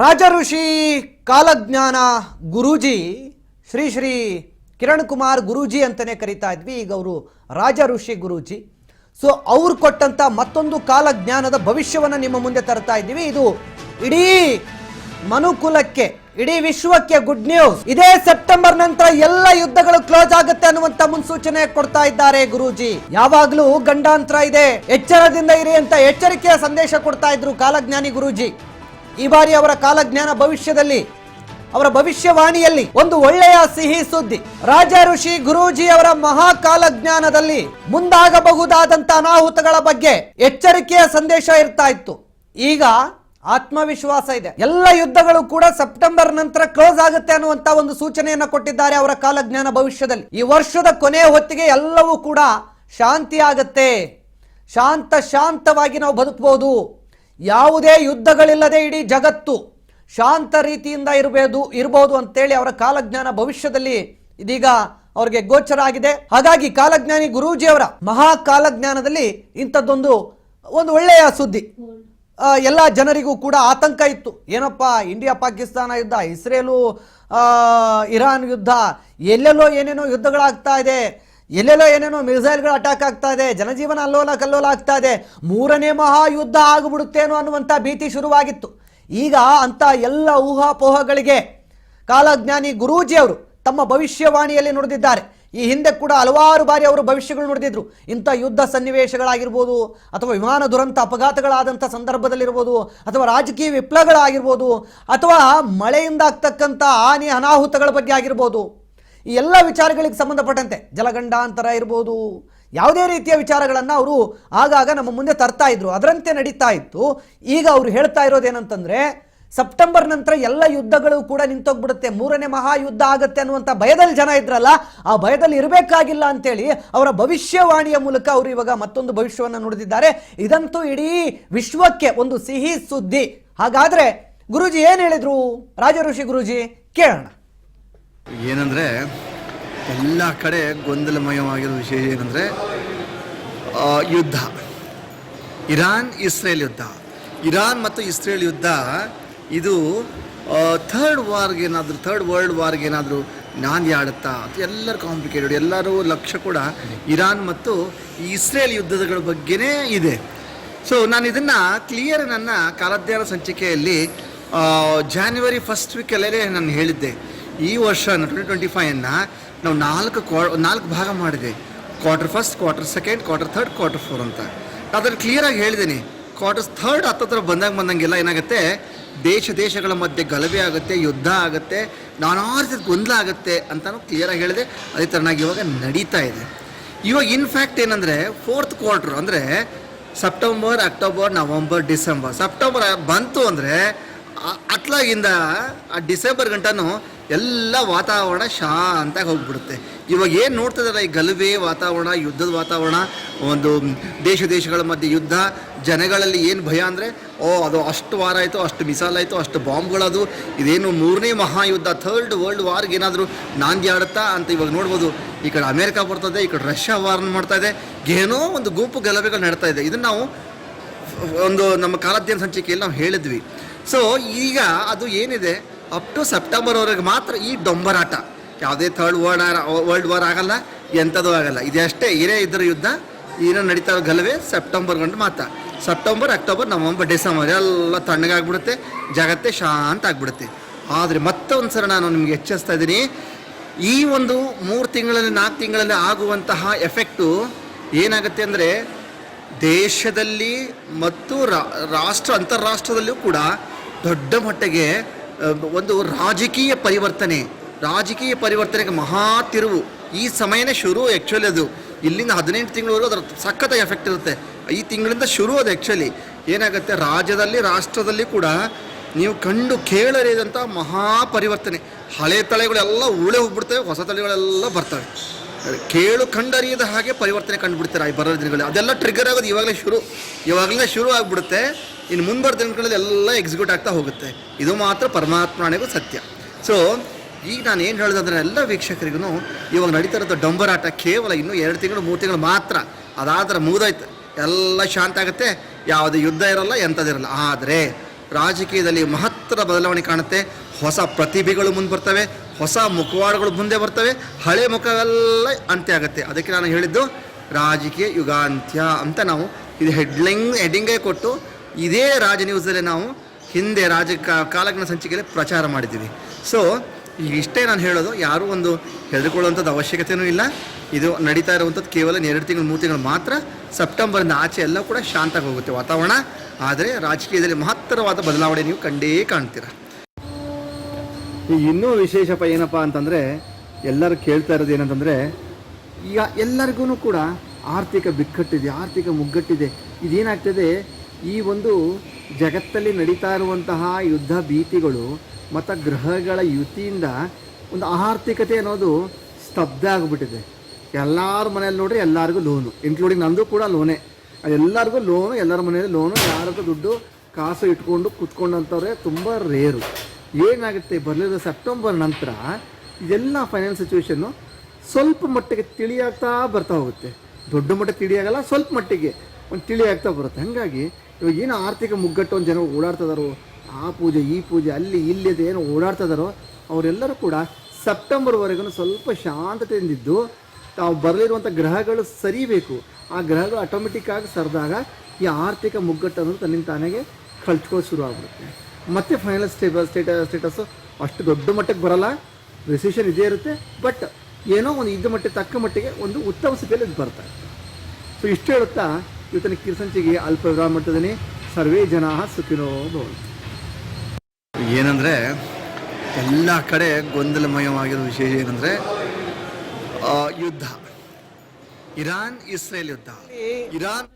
ರಾಜ ಋಷಿ ಕಾಲಜ್ಞಾನ ಗುರೂಜಿ ಶ್ರೀ ಶ್ರೀ ಕಿರಣ್ ಕುಮಾರ್ ಗುರೂಜಿ ಅಂತಾನೆ ಕರೀತಾ ಇದ್ವಿ. ಈಗ ಅವರು ರಾಜ ಋಷಿ ಗುರೂಜಿ. ಸೊ ಅವ್ರು ಕೊಟ್ಟಂತ ಮತ್ತೊಂದು ಕಾಲಜ್ಞಾನದ ಭವಿಷ್ಯವನ್ನು ನಿಮ್ಮ ಮುಂದೆ ತರ್ತಾ ಇದ್ದೀವಿ. ಇದು ಇಡೀ ಮನುಕುಲಕ್ಕೆ, ಇಡೀ ವಿಶ್ವಕ್ಕೆ ಗುಡ್ ನ್ಯೂಸ್. ಇದೇ ಸೆಪ್ಟೆಂಬರ್ ನಂತರ ಎಲ್ಲ ಯುದ್ಧಗಳು ಕ್ಲೋಸ್ ಆಗುತ್ತೆ ಅನ್ನುವಂತ ಮುನ್ಸೂಚನೆ ಕೊಡ್ತಾ ಇದ್ದಾರೆ ಗುರೂಜಿ. ಯಾವಾಗ್ಲೂ ಗಂಡಾಂತರ ಇದೆ, ಎಚ್ಚರದಿಂದ ಇರಿ ಅಂತ ಎಚ್ಚರಿಕೆಯ ಸಂದೇಶ ಕೊಡ್ತಾ ಇದ್ರು ಕಾಲಜ್ಞಾನಿ ಗುರೂಜಿ. ಈ ಬಾರಿ ಅವರ ಕಾಲಜ್ಞಾನ ಭವಿಷ್ಯದಲ್ಲಿ, ಅವರ ಭವಿಷ್ಯವಾಣಿಯಲ್ಲಿ ಒಂದು ಒಳ್ಳೆಯ ಸಿಹಿ ಸುದ್ದಿ. ರಾಜ ಋಷಿ ಗುರೂಜಿ ಅವರ ಮಹಾಕಾಲಜ್ಞಾನದಲ್ಲಿ ಮುಂದಾಗಬಹುದಾದಂತ ಅನಾಹುತಗಳ ಬಗ್ಗೆ ಎಚ್ಚರಿಕೆಯ ಸಂದೇಶ ಇರ್ತಾ ಇತ್ತು. ಈಗ ಆತ್ಮವಿಶ್ವಾಸ ಇದೆ. ಎಲ್ಲ ಯುದ್ಧಗಳು ಕೂಡ ಸೆಪ್ಟೆಂಬರ್ ನಂತರ ಕ್ಲೋಸ್ ಆಗುತ್ತೆ ಅನ್ನುವಂತ ಒಂದು ಸೂಚನೆಯನ್ನ ಕೊಟ್ಟಿದ್ದಾರೆ ಅವರ ಕಾಲಜ್ಞಾನ ಭವಿಷ್ಯದಲ್ಲಿ. ಈ ವರ್ಷದ ಕೊನೆಯ ಹೊತ್ತಿಗೆ ಎಲ್ಲವೂ ಕೂಡ ಶಾಂತಿ ಆಗತ್ತೆ, ಶಾಂತವಾಗಿ ನಾವು ಬದುಕಬಹುದು, ಯಾವುದೇ ಯುದ್ಧಗಳಿಲ್ಲದೆ ಇಡೀ ಜಗತ್ತು ಶಾಂತ ರೀತಿಯಿಂದ ಇರಬಹುದು ಅಂತೇಳಿ ಅವರ ಕಾಲಜ್ಞಾನ ಭವಿಷ್ಯದಲ್ಲಿ ಇದೀಗ ಅವರಿಗೆ ಗೋಚರ ಆಗಿದೆ. ಹಾಗಾಗಿ ಕಾಲಜ್ಞಾನಿ ಗುರೂಜಿ ಅವರ ಮಹಾ ಕಾಲಜ್ಞಾನದಲ್ಲಿ ಇಂಥದ್ದೊಂದು ಒಳ್ಳೆಯ ಸುದ್ದಿ. ಎಲ್ಲ ಜನರಿಗೂ ಕೂಡ ಆತಂಕ ಇತ್ತು. ಏನಪ್ಪಾ, ಇಂಡಿಯಾ ಪಾಕಿಸ್ತಾನ ಯುದ್ಧ, ಇಸ್ರೇಲು ಇರಾನ್ ಯುದ್ಧ, ಎಲ್ಲೆಲ್ಲೋ ಏನೇನೋ ಯುದ್ಧಗಳಾಗ್ತಾ ಇದೆ, ಎಲ್ಲೆಲ್ಲೋ ಏನೇನೋ ಮಿಸೈಲ್ಗಳು ಅಟ್ಯಾಕ್ ಆಗ್ತಾ ಇದೆ, ಜನಜೀವನ ಅಲ್ಲೋಲ ಕಲ್ಲೋಲ ಆಗ್ತಾ ಇದೆ, ಮೂರನೇ ಮಹಾಯುದ್ಧ ಆಗಿಬಿಡುತ್ತೇನೋ ಅನ್ನುವಂಥ ಭೀತಿ ಶುರುವಾಗಿತ್ತು. ಈಗ ಅಂತ ಎಲ್ಲ ಊಹಾಪೋಹಗಳಿಗೆ ಕಾಲಜ್ಞಾನಿ ಗುರೂಜಿ ಅವರು ತಮ್ಮ ಭವಿಷ್ಯವಾಣಿಯಲ್ಲಿ ನುಡಿದಿದ್ದಾರೆ. ಈ ಹಿಂದೆ ಕೂಡ ಹಲವಾರು ಬಾರಿ ಅವರು ಭವಿಷ್ಯಗಳು ನುಡಿದಿದ್ರು. ಇಂಥ ಯುದ್ಧ ಸನ್ನಿವೇಶಗಳಾಗಿರ್ಬೋದು, ಅಥವಾ ವಿಮಾನ ದುರಂತ ಅಪಘಾತಗಳಾದಂಥ ಸಂದರ್ಭದಲ್ಲಿರ್ಬೋದು, ಅಥವಾ ರಾಜಕೀಯ ವಿಪ್ಲವಗಳಾಗಿರ್ಬೋದು, ಅಥವಾ ಮಳೆಯಿಂದ ಆಗ್ತಕ್ಕಂಥ ಹಾನಿ ಅನಾಹುತಗಳ ಬಗ್ಗೆ ಆಗಿರ್ಬೋದು, ಈ ಎಲ್ಲ ವಿಚಾರಗಳಿಗೆ ಸಂಬಂಧಪಟ್ಟಂತೆ ಜಲಗಂಡಾಂತರ ಇರ್ಬೋದು, ಯಾವುದೇ ರೀತಿಯ ವಿಚಾರಗಳನ್ನು ಅವರು ಆಗಾಗ ನಮ್ಮ ಮುಂದೆ ತರ್ತಾ ಇದ್ರು, ಅದರಂತೆ ನಡೀತಾ ಇತ್ತು. ಈಗ ಅವರು ಹೇಳ್ತಾ ಇರೋದೇನಂತಂದ್ರೆ, ಸೆಪ್ಟೆಂಬರ್ ನಂತರ ಎಲ್ಲ ಯುದ್ಧಗಳು ಕೂಡ ನಿಂತೋಗ್ಬಿಡುತ್ತೆ, ಮೂರನೇ ಮಹಾಯುದ್ಧ ಆಗತ್ತೆ ಅನ್ನುವಂಥ ಭಯದಲ್ಲಿ ಜನ ಇದ್ರಲ್ಲ, ಆ ಭಯದಲ್ಲಿ ಇರಬೇಕಾಗಿಲ್ಲ ಅಂತೇಳಿ ಅವರ ಭವಿಷ್ಯವಾಣಿಯ ಮೂಲಕ ಅವರು ಇವಾಗ ಮತ್ತೊಂದು ಭವಿಷ್ಯವನ್ನು ನುಡಿದಿದ್ದಾರೆ. ಇದಂತೂ ಇಡೀ ವಿಶ್ವಕ್ಕೆ ಒಂದು ಸಿಹಿ ಸುದ್ದಿ. ಹಾಗಾದ್ರೆ ಗುರೂಜಿ ಏನು ಹೇಳಿದ್ರು, ರಾಜ ಋಷಿ ಗುರೂಜಿ, ಕೇಳೋಣ. ಏನಂದರೆ, ಎಲ್ಲ ಕಡೆ ಗೊಂದಲಮಯವಾಗಿರೋ ವಿಷಯ ಏನಂದರೆ, ಯುದ್ಧ, ಇರಾನ್ ಇಸ್ರೇಲ್ ಯುದ್ಧ, ಇರಾನ್ ಮತ್ತು ಇಸ್ರೇಲ್ ಯುದ್ಧ ಇದು ಥರ್ಡ್ ವರ್ಲ್ಡ್ ವಾರ್ಗೆ ಏನಾದರೂ ನಾಂದಿ ಆಡುತ್ತಾ ಅಂತ ಎಲ್ಲರೂ ಕಾಂಪ್ಲಿಕೇಟೆಡ್, ಎಲ್ಲರೂ ಲಕ್ಷ್ಯ ಕೂಡ ಇರಾನ್ ಮತ್ತು ಇಸ್ರೇಲ್ ಯುದ್ಧಗಳ ಬಗ್ಗೆನೇ ಇದೆ. ಸೊ ನಾನು ಇದನ್ನು ಕ್ಲಿಯರ್ ನನ್ನ ಕಾಲಜ್ಞಾನ ಸಂಚಿಕೆಯಲ್ಲಿ ಜಾನ್ವರಿ ಫಸ್ಟ್ ವೀಕಲ್ಲೇ ನಾನು ಹೇಳಿದ್ದೆ. ಈ ವರ್ಷ 2025 ನಾವು ನಾಲ್ಕು ಭಾಗ ಮಾಡಿದೆ. Quarter first, quarter second, quarter third, quarter four ಅಂತ. ಅದನ್ನು ಕ್ಲಿಯರಾಗಿ ಹೇಳಿದ್ದೀನಿ. ಕ್ವಾರ್ಟರ್ ಥರ್ಡ್ ಹತ್ತತ್ರ ಬಂದಂಗೆಲ್ಲ ಏನಾಗುತ್ತೆ, ದೇಶಗಳ ಮಧ್ಯೆ ಗಲಭೆ ಆಗುತ್ತೆ, ಯುದ್ಧ ಆಗುತ್ತೆ, ನಾನಾ ರೀತಿಯ ಗೊಂದಲ ಆಗುತ್ತೆ ಅಂತಲೂ ಕ್ಲಿಯರಾಗಿ ಹೇಳಿದೆ. ಅದೇ ಥರನಾಗಿ ಇವಾಗ ನಡೀತಾ ಇದೆ. ಇವಾಗ ಇನ್ಫ್ಯಾಕ್ಟ್ ಏನಂದರೆ, ಫೋರ್ತ್ ಕ್ವಾರ್ಟರ್ ಅಂದರೆ September, October, November, December. September ಬಂತು ಅಂದರೆ ಅಟ್ಲಾಗಿಂದ ಆ ಡಿಸೆಂಬರ್ ಗಂಟನೂ ಎಲ್ಲ ವಾತಾವರಣ ಶಾಂತಾಗಿ ಹೋಗ್ಬಿಡುತ್ತೆ. ಇವಾಗ ಏನು ನೋಡ್ತಿದ್ದಾರೆ, ಈ ಗಲಭೆ ವಾತಾವರಣ, ಯುದ್ಧದ ವಾತಾವರಣ, ಒಂದು ದೇಶಗಳ ಮಧ್ಯೆ ಯುದ್ಧ, ಜನಗಳಲ್ಲಿ ಏನು ಭಯ ಅಂದರೆ, ಅದು ಅಷ್ಟು ವಾರ ಆಯಿತು, ಅಷ್ಟು ಮಿಸೈಲ್ ಆಯಿತು, ಅಷ್ಟು ಬಾಂಬ್ಗಳದು, ಇದೇನು ಮೂರನೇ ಮಹಾಯುದ್ಧ, ಥರ್ಡ್ ವರ್ಲ್ಡ್ ವಾರ್ಗೆ ಏನಾದರೂ ನಾಂದಿ ಆಡುತ್ತಾ ಅಂತ ಇವಾಗ ನೋಡ್ಬೋದು. ಈ ಕಡೆ ಅಮೇರಿಕಾ ಬರ್ತದೆ, ಈ ಕಡೆ ರಷ್ಯಾ ವಾರ್ನ ಮಾಡ್ತಾ ಇದೆ, ಏನೋ ಒಂದು ಗುಂಪು ಗಲಭೆಗಳು ನಡ್ತಾ ಇದೆ. ಇದನ್ನು ನಾವು ನಮ್ಮ ಕಾಲಜ್ಞಾನ ಸಂಚಿಕೆಯಲ್ಲಿ ನಾವು ಹೇಳಿದ್ವಿ. ಸೊ ಈಗ ಅದು ಏನಿದೆ, ಅಪ್ ಟು ಸೆಪ್ಟೆಂಬರ್ವರೆಗೆ ಮಾತ್ರ ಈ ಡೊಂಬರಾಟ. ಯಾವುದೇ ಥರ್ಡ್ ವರ್ಲ್ಡ್ ವಾರ್ ಆಗಲ್ಲ, ಎಂಥದ್ದು ಆಗಲ್ಲ. ಇದಷ್ಟೇ ಇದ್ರ ಯುದ್ಧ, ಏನೋ ನಡೀತಾ ಇರೋ ಗಲಭೆ ಸೆಪ್ಟೆಂಬರ್ ಗಂಟು ಮಾತ್ರ. ಸೆಪ್ಟೆಂಬರ್, ಅಕ್ಟೋಬರ್, ನವಂಬರ್, ಡಿಸೆಂಬರ್ ಎಲ್ಲ ತಣ್ಣಗಾಗ್ಬಿಡುತ್ತೆ, ಜಗತ್ತೇ ಶಾಂತ ಆಗಿಬಿಡುತ್ತೆ. ಆದರೆ ಮತ್ತೊಂದು ಸಲ ನಾನು ನಿಮಗೆ ಎಚ್ಚರಿಸ್ತಾ ಇದ್ದೀನಿ, ಈ ಒಂದು 3 ತಿಂಗಳಲ್ಲಿ 4 ತಿಂಗಳಲ್ಲಿ ಆಗುವಂತಹ ಎಫೆಕ್ಟು ಏನಾಗುತ್ತೆ ಅಂದರೆ, ದೇಶದಲ್ಲಿ ಮತ್ತು ಅಂತಾರಾಷ್ಟ್ರದಲ್ಲಿಯೂ ಕೂಡ ದೊಡ್ಡ ಮಟ್ಟಿಗೆ ಒಂದು ರಾಜಕೀಯ ಪರಿವರ್ತನೆಗೆ ಮಹಾ ತಿರುವು ಈ ಸಮಯನೇ ಶುರು. ಆ್ಯಕ್ಚುಲಿ ಅದು ಇಲ್ಲಿಂದ 18 ತಿಂಗಳವರೆಗೂ ಅದರ ಸಖತ್ತಾಗಿ ಎಫೆಕ್ಟ್ ಇರುತ್ತೆ. ಈ ತಿಂಗಳಿಂದ ಶುರು ಅದು. ಆ್ಯಕ್ಚುಲಿ ಏನಾಗುತ್ತೆ, ರಾಷ್ಟ್ರದಲ್ಲಿ ಕೂಡ ನೀವು ಕಂಡು ಕೇಳರಿದಂಥ ಮಹಾ ಪರಿವರ್ತನೆ. ಹಳೆ ತಳೆಗಳೆಲ್ಲ ಉಳೆ ಹೋಗ್ಬಿಡ್ತವೆ, ಹೊಸ ತಳೆಗಳೆಲ್ಲ ಬರ್ತವೆ. ಕಂಡರಿಯದ ಹಾಗೆ ಪರಿವರ್ತನೆ ಕಂಡುಬಿಡ್ತಾರೆ ಈ ಬರೋ ದಿನಗಳಲ್ಲಿ. ಅದೆಲ್ಲ ಟ್ರಿಗರ್ ಆಗೋದು ಇವಾಗಲೇ ಶುರು ಆಗಿಬಿಡುತ್ತೆ. ಇನ್ನು ಮುಂಬರೋ ದಿನಗಳಲ್ಲಿ ಎಲ್ಲ ಎಕ್ಸಿಕ್ಯೂಟ್ ಆಗ್ತಾ ಹೋಗುತ್ತೆ. ಇದು ಮಾತ್ರ ಪರಮಾತ್ಮನಿಗೂ ಸತ್ಯ. ಸೊ ಈಗ ನಾನು ಏನು ಹೇಳೋದಂದ್ರೆ, ಎಲ್ಲ ವೀಕ್ಷಕರಿಗೂ ಇವಾಗ ನಡೀತಾ ಇರೋದು ಡೊಂಬರಾಟ ಕೇವಲ ಇನ್ನೂ 2 ತಿಂಗಳು 3 ತಿಂಗಳು ಮಾತ್ರ. ಅದಾದ್ರೆ ಮುಗಿದೋಯ್ತು, ಎಲ್ಲ ಶಾಂತ ಆಗುತ್ತೆ, ಯಾವುದೇ ಯುದ್ಧ ಇರಲ್ಲ, ಎಂಥದಿರಲ್ಲ. ಆದರೆ ರಾಜಕೀಯದಲ್ಲಿ ಮಹತ್ತರ ಬದಲಾವಣೆ ಕಾಣುತ್ತೆ. ಹೊಸ ಪ್ರತಿಭೆಗಳು ಮುಂದೆ ಬರ್ತವೆ, ಹೊಸ ಮುಖವಾಡಗಳು ಮುಂದೆ ಬರ್ತವೆ, ಹಳೆ ಮುಖವೆಲ್ಲ ಅಂತ್ಯ ಆಗುತ್ತೆ. ಅದಕ್ಕೆ ನಾನು ಹೇಳಿದ್ದು ರಾಜಕೀಯ ಯುಗಾಂತ್ಯ ಅಂತ ನಾವು ಇದು ಹೆಡ್ಡಿಂಗೇ ಕೊಟ್ಟು ಇದೇ ರಾಜ ನ್ಯೂಸಲ್ಲಿ ನಾವು ಹಿಂದೆ ಕಾಲಜ್ಞಾನ ಸಂಚಿಕೆಯಲ್ಲಿ ಪ್ರಚಾರ ಮಾಡಿದ್ದೀವಿ. ಸೊ ಇಷ್ಟೇ ನಾನು ಹೇಳೋದು. ಯಾರೂ ಒಂದು ಹೆದರ್ಕೊಳ್ಳುವಂಥದ್ದು ಅವಶ್ಯಕತೆಯೂ ಇಲ್ಲ. ಇದು ನಡೀತಾ ಇರುವಂಥದ್ದು ಕೇವಲ 2 ತಿಂಗಳು 3 ತಿಂಗಳು ಮಾತ್ರ. ಸೆಪ್ಟೆಂಬರಿಂದ ಆಚೆ ಎಲ್ಲ ಕೂಡ ಶಾಂತವಾಗಿ ಹೋಗುತ್ತೆ ವಾತಾವರಣ. ಆದರೆ ರಾಜಕೀಯದಲ್ಲಿ ಮಹತ್ತರವಾದ ಬದಲಾವಣೆ ನೀವು ಕಂಡೇ ಕಾಣ್ತೀರ. ಇನ್ನೂ ವಿಶೇಷಪ್ಪ ಏನಪ್ಪ ಅಂತಂದರೆ, ಎಲ್ಲರೂ ಕೇಳ್ತಾ ಇರೋದು ಏನಂತಂದರೆ, ಈಗ ಎಲ್ಲರಿಗೂ ಕೂಡ ಆರ್ಥಿಕ ಬಿಕ್ಕಟ್ಟಿದೆ, ಆರ್ಥಿಕ ಮುಗ್ಗಟ್ಟಿದೆ. ಇದೇನಾಗ್ತದೆ, ಈ ಒಂದು ಜಗತ್ತಲ್ಲಿ ನಡೀತಾ ಇರುವಂತಹ ಯುದ್ಧ ಭೀತಿಗಳು ಮತ್ತು ಗ್ರಹಗಳ ಯುತಿಯಿಂದ ಒಂದು ಆರ್ಥಿಕತೆ ಅನ್ನೋದು ಸ್ತಬ್ಧ ಆಗಿಬಿಟ್ಟಿದೆ. ಎಲ್ಲರ ಮನೆಯಲ್ಲಿ ನೋಡ್ರಿ ಎಲ್ಲರಿಗೂ ಲೋನು, ಇನ್ಕ್ಲೂಡಿಂಗ್ ನಂದು ಕೂಡ ಲೋನೇ. ಎಲ್ಲರಿಗೂ ಲೋನು, ಎಲ್ಲರ ಮನೆಯಲ್ಲಿ ಲೋನು. ಯಾರಿಗೂ ದುಡ್ಡು ಕಾಸು ಇಟ್ಕೊಂಡು ಕೂತ್ಕೊಂಡಂಥವ್ರೆ ತುಂಬ ರೇರು. ಏನಾಗುತ್ತೆ, ಬರಲಿರೋ ಸೆಪ್ಟೆಂಬರ್ ನಂತರ ಇದೆಲ್ಲ ಫೈನಾನ್ಸ್ ಸಿಚುವೇಶನ್ನು ಸ್ವಲ್ಪ ಮಟ್ಟಿಗೆ ತಿಳಿಯಾಗ್ತಾ ಬರ್ತಾ ಹೋಗುತ್ತೆ. ದೊಡ್ಡ ಮಟ್ಟಿಗೆ ತಿಳಿಯಾಗಲ್ಲ, ಸ್ವಲ್ಪ ಮಟ್ಟಿಗೆ ಒಂದು ತಿಳಿಯಾಗ್ತಾ ಬರುತ್ತೆ. ಹಾಗಾಗಿ ಇವಾಗ ಏನು ಆರ್ಥಿಕ ಮುಗ್ಗಟ್ಟು ಒಂದು ಜನ ಓಡಾಡ್ತಿದಾರೋ, ಆ ಪೂಜೆ ಈ ಪೂಜೆ ಅಲ್ಲಿ ಇಲ್ಲಿ ಅದು ಏನು ಓಡಾಡ್ತಿದಾರೋ ಅವರೆಲ್ಲರೂ ಕೂಡ ಸೆಪ್ಟೆಂಬರ್ವರೆಗೂ ಸ್ವಲ್ಪ ಶಾಂತತೆಯಿಂದಿದ್ದು ತಾವು ಬರಲಿರುವಂಥ ಗ್ರಹಗಳು ಸರಿಬೇಕು. ಆ ಗ್ರಹಗಳು ಆಟೋಮೆಟಿಕ್ಕಾಗಿ ಸರಿದಾಗ ಈ ಆರ್ಥಿಕ ಮುಗ್ಗಟ್ಟು ಅನ್ನೋದು ತನ್ನಿಂದ ತಾನಾಗೆ ಕಳ್ಚ್ಕೊಳ್ಳೋದು ಶುರು ಆಗ್ಬಿಡುತ್ತೆ. ಮತ್ತು ಫೈನಲ್ ಸ್ಟೇಟಸ್ಸು ಅಷ್ಟು ದೊಡ್ಡ ಮಟ್ಟಕ್ಕೆ ಬರೋಲ್ಲ, ರಿಸೆಷನ್ ಇದೇ ಇರುತ್ತೆ. ಬಟ್ ಏನೋ ಒಂದು ಇದ್ದ ಮಟ್ಟಿಗೆ ತಕ್ಕ ಮಟ್ಟಿಗೆ ಒಂದು ಉತ್ತಮ ಸ್ಥಿತಿಯಲ್ಲಿ ಇದು ಬರ್ತಾ ಇರುತ್ತೆ. ಸೊ ಇಷ್ಟು ಹೇಳುತ್ತಾ ಇವತ್ತಿನ ಕಿರುಸಂಚಿಗೆ ಅಲ್ಪ ವಿರಾಮ ಮಾಡ್ತಿದ್ದೀನಿ. ಸರ್ವೇ ಜನ ಸುಖಿನೋ ಭವಂತು. ಏನಂದರೆ ಎಲ್ಲ ಕಡೆ ಗೊಂದಲಮಯವಾಗಿರೋ ವಿಷಯ ಏನಂದರೆ ಯುದ್ಧ, ಇರಾನ್ ಇಸ್ರೇಲ್ ಯುದ್ಧ. ಇರಾನ್